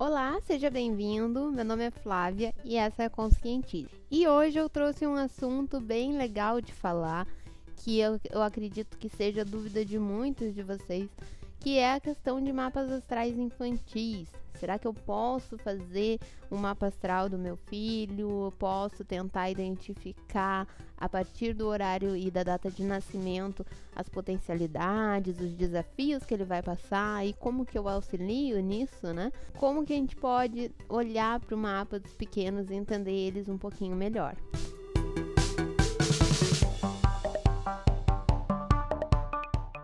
Olá, seja bem-vindo. Meu nome é Flávia e essa é a Conscientize. E hoje eu trouxe um assunto bem legal de falar, que eu acredito que seja dúvida de muitos de vocês, que é a questão de mapas astrais infantis. Será que eu posso fazer um mapa astral do meu filho? Eu posso tentar identificar a partir do horário e da data de nascimento as potencialidades, os desafios que ele vai passar e como que eu auxilio nisso, né? Como que a gente pode olhar para o mapa dos pequenos e entender eles um pouquinho melhor.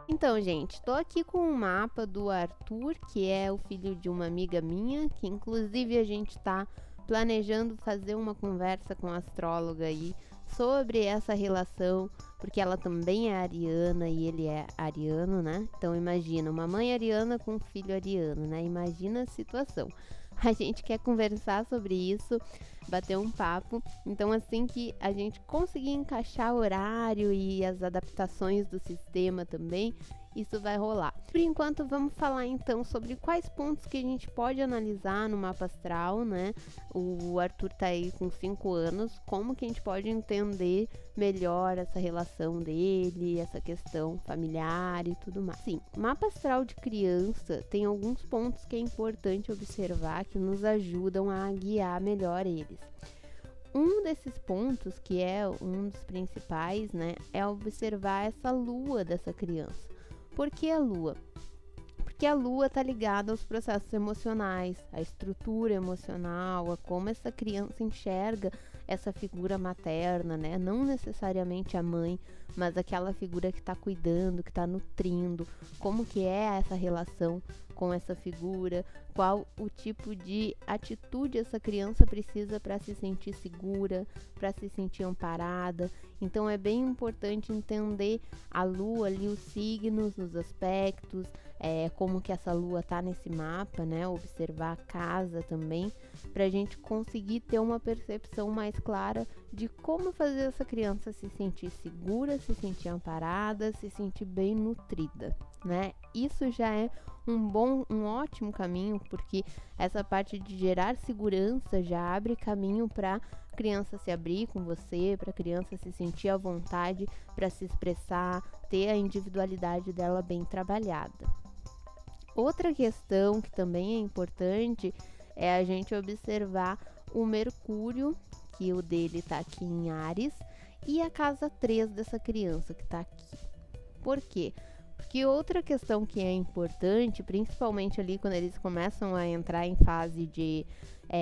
Então, gente, tô aqui com um mapa do Arthur, que é o filho de uma amiga minha, que inclusive a gente tá planejando fazer uma conversa com a astróloga aí sobre essa relação, porque ela também é ariana e ele é ariano, né? Então imagina, uma mãe ariana com um filho ariano, né? Imagina a situação. A gente quer conversar sobre isso, bater um papo. Então, assim que a gente conseguir encaixar o horário e as adaptações do sistema também, isso vai rolar. Por enquanto, vamos falar então sobre quais pontos que a gente pode analisar no mapa astral, né? O Arthur tá aí com 5 anos, como que a gente pode entender melhor essa relação dele, essa questão familiar e tudo mais. Sim, mapa astral de criança tem alguns pontos que é importante observar que nos ajudam a guiar melhor eles. Um desses pontos, que é um dos principais, né, é observar essa lua dessa criança. Por que a lua? Porque a lua está ligada aos processos emocionais, à estrutura emocional, a como essa criança enxerga essa figura materna, né? Não necessariamente a mãe, mas aquela figura que está cuidando, que está nutrindo, como que é essa relação com essa figura, qual o tipo de atitude essa criança precisa para se sentir segura, para se sentir amparada. Então é bem importante entender a lua ali, os signos, os aspectos, como que essa lua tá nesse mapa, né? Observar a casa também, pra gente conseguir ter uma percepção mais clara de como fazer essa criança se sentir segura, se sentir amparada, se sentir bem nutrida, né? Isso já é um ótimo caminho, porque essa parte de gerar segurança já abre caminho para criança se abrir com você, para criança se sentir à vontade para se expressar, ter a individualidade dela bem trabalhada. Outra questão que também é importante é a gente observar o Mercúrio, que o dele está aqui em Áries, e a casa 3 dessa criança que está aqui. Por quê? Porque outra questão que é importante, principalmente ali quando eles começam a entrar em fase de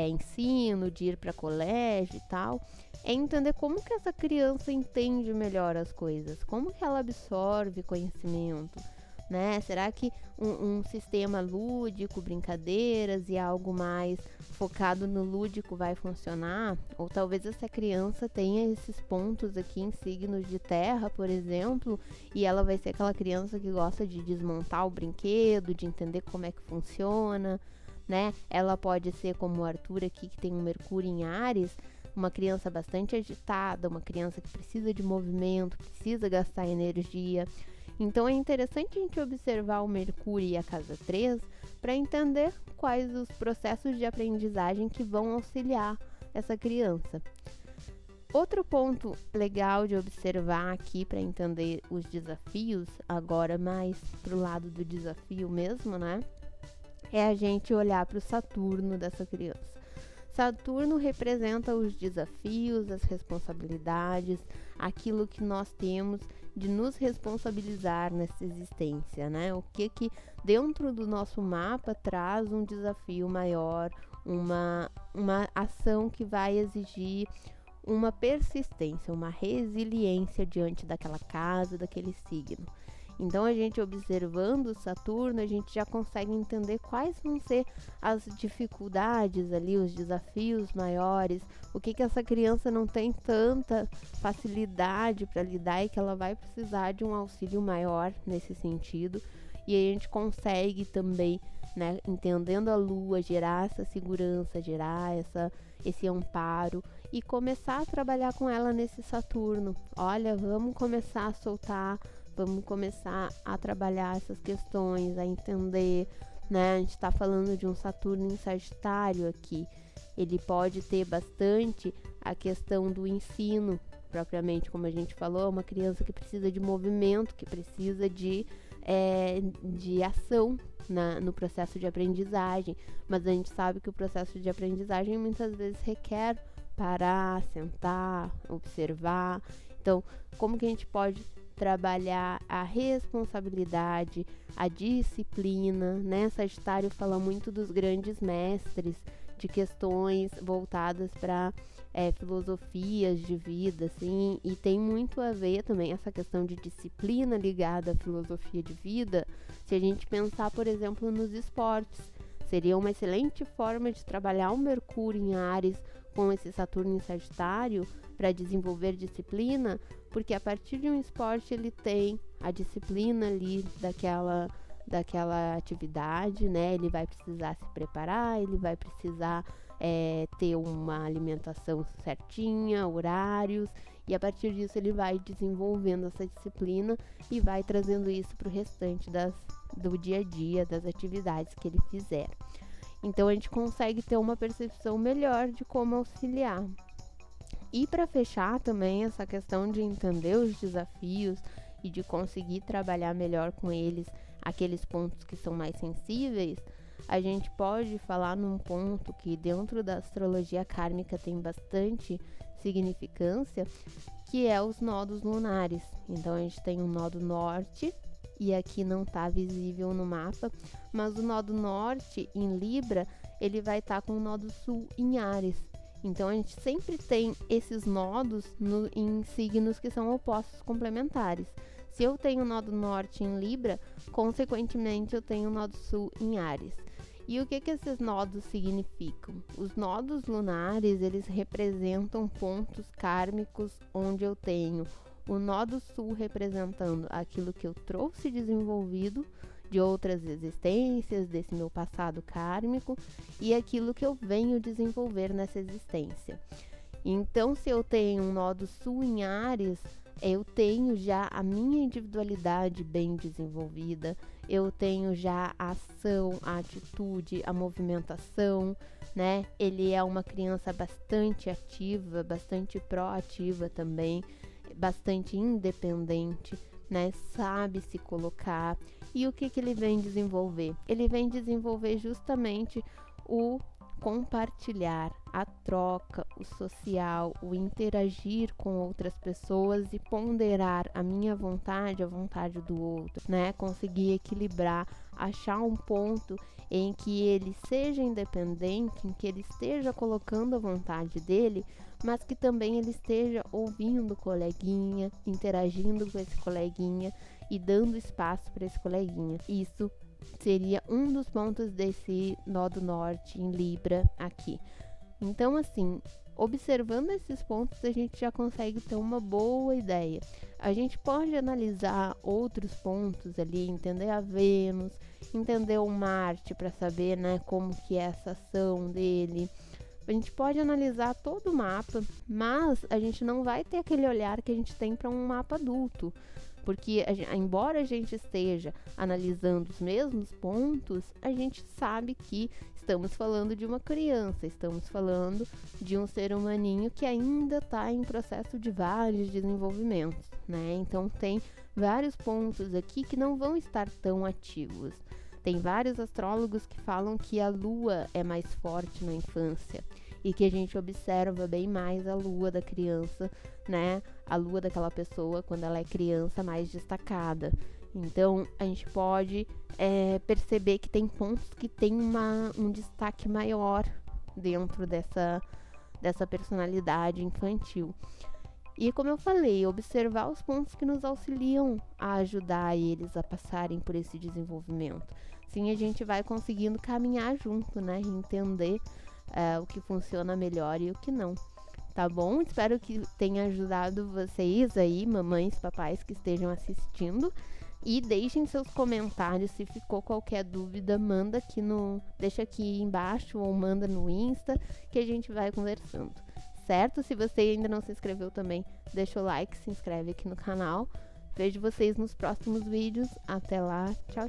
ensino, de ir para colégio e tal, é entender como que essa criança entende melhor as coisas, como que ela absorve conhecimento, né? Será que um sistema lúdico, brincadeiras e algo mais focado no lúdico vai funcionar? Ou talvez essa criança tenha esses pontos aqui em signos de terra, por exemplo, e ela vai ser aquela criança que gosta de desmontar o brinquedo, de entender como é que funciona, né? Ela pode ser como o Arthur aqui, que tem um Mercúrio em Áries, uma criança bastante agitada, uma criança que precisa de movimento, precisa gastar energia. Então é interessante a gente observar o Mercúrio e a casa 3 para entender quais os processos de aprendizagem que vão auxiliar essa criança. Outro ponto legal de observar aqui para entender os desafios, agora mais pro lado do desafio mesmo, né? É a gente olhar para o Saturno dessa criança. Saturno representa os desafios, as responsabilidades, aquilo que nós temos de nos responsabilizar nessa existência, né? O que dentro do nosso mapa traz um desafio maior, uma ação que vai exigir uma persistência, uma resiliência diante daquela casa, daquele signo. Então, a gente observando Saturno, a gente já consegue entender quais vão ser as dificuldades ali, os desafios maiores, o que essa criança não tem tanta facilidade para lidar e que ela vai precisar de um auxílio maior nesse sentido. E aí a gente consegue também, né, entendendo a lua, gerar essa segurança, gerar esse amparo e começar a trabalhar com ela nesse Saturno. Olha, vamos começar a soltar, vamos começar a trabalhar essas questões, a entender né? A gente está falando de um Saturno em Sagitário aqui. Ele pode ter bastante a questão do ensino, propriamente, como a gente falou, uma criança que precisa de movimento, que precisa de ação no processo de aprendizagem, mas a gente sabe que o processo de aprendizagem muitas vezes requer parar, sentar, observar. Então, como que a gente pode trabalhar a responsabilidade, a disciplina, né? Sagitário fala muito dos grandes mestres, de questões voltadas para filosofias de vida, assim, e tem muito a ver também essa questão de disciplina ligada à filosofia de vida. Se a gente pensar, por exemplo, nos esportes, seria uma excelente forma de trabalhar o Mercúrio em Áries com esse Saturno em Sagitário para desenvolver disciplina, porque a partir de um esporte ele tem a disciplina ali daquela atividade, né? Ele vai precisar se preparar, ele vai precisar ter uma alimentação certinha, horários, e a partir disso ele vai desenvolvendo essa disciplina e vai trazendo isso para o restante do dia a dia, das atividades que ele fizer. Então a gente consegue ter uma percepção melhor de como auxiliar. E para fechar também essa questão de entender os desafios e de conseguir trabalhar melhor com eles, aqueles pontos que são mais sensíveis, a gente pode falar num ponto que dentro da astrologia kármica tem bastante significância, que é os nodos lunares. Então a gente tem um nodo norte, e aqui não está visível no mapa, mas o nodo norte em Libra, ele vai estar com o nodo sul em Áries. Então a gente sempre tem esses nodos em signos que são opostos complementares. Se eu tenho o nodo norte em Libra, consequentemente eu tenho o nodo sul em Áries. E o que esses nodos significam? Os nodos lunares, eles representam pontos kármicos onde eu tenho o nodo sul representando aquilo que eu trouxe desenvolvido de outras existências, desse meu passado kármico, e aquilo que eu venho desenvolver nessa existência. Então, se eu tenho um nodo sul em Áries, eu tenho já a minha individualidade bem desenvolvida, eu tenho já a ação, a atitude, a movimentação, né? Ele é uma criança bastante ativa, bastante proativa também, bastante independente, né? Sabe se colocar. E o que ele vem desenvolver? Ele vem desenvolver justamente o compartilhar, a troca, o social, o interagir com outras pessoas e ponderar a minha vontade, a vontade do outro, né? Conseguir equilibrar, achar um ponto em que ele seja independente, em que ele esteja colocando a vontade dele, mas que também ele esteja ouvindo o coleguinha, interagindo com esse coleguinha e dando espaço para esse coleguinha. Isso seria um dos pontos desse nodo norte em Libra aqui. Então, assim, observando esses pontos, a gente já consegue ter uma boa ideia. A gente pode analisar outros pontos ali, entender a Vênus, entender o Marte para saber, né, como que é essa ação dele. A gente pode analisar todo o mapa, mas a gente não vai ter aquele olhar que a gente tem para um mapa adulto. Porque, embora a gente esteja analisando os mesmos pontos, a gente sabe que estamos falando de uma criança, estamos falando de um ser humaninho que ainda está em processo de vários desenvolvimentos, né? Então, tem vários pontos aqui que não vão estar tão ativos. Tem vários astrólogos que falam que a lua é mais forte na infância e que a gente observa bem mais a lua da criança, né? A lua daquela pessoa quando ela é criança mais destacada. Então, a gente pode perceber que tem pontos que tem um destaque maior dentro dessa personalidade infantil. E como eu falei, observar os pontos que nos auxiliam a ajudar eles a passarem por esse desenvolvimento. Assim a gente vai conseguindo caminhar junto, né? E entender o que funciona melhor e o que não. Tá bom? Espero que tenha ajudado vocês aí, mamães, papais que estejam assistindo. E deixem seus comentários, se ficou qualquer dúvida, deixa aqui embaixo ou manda no Insta que a gente vai conversando. Certo? Se você ainda não se inscreveu também, deixa o like, se inscreve aqui no canal. Vejo vocês nos próximos vídeos. Até lá. Tchau.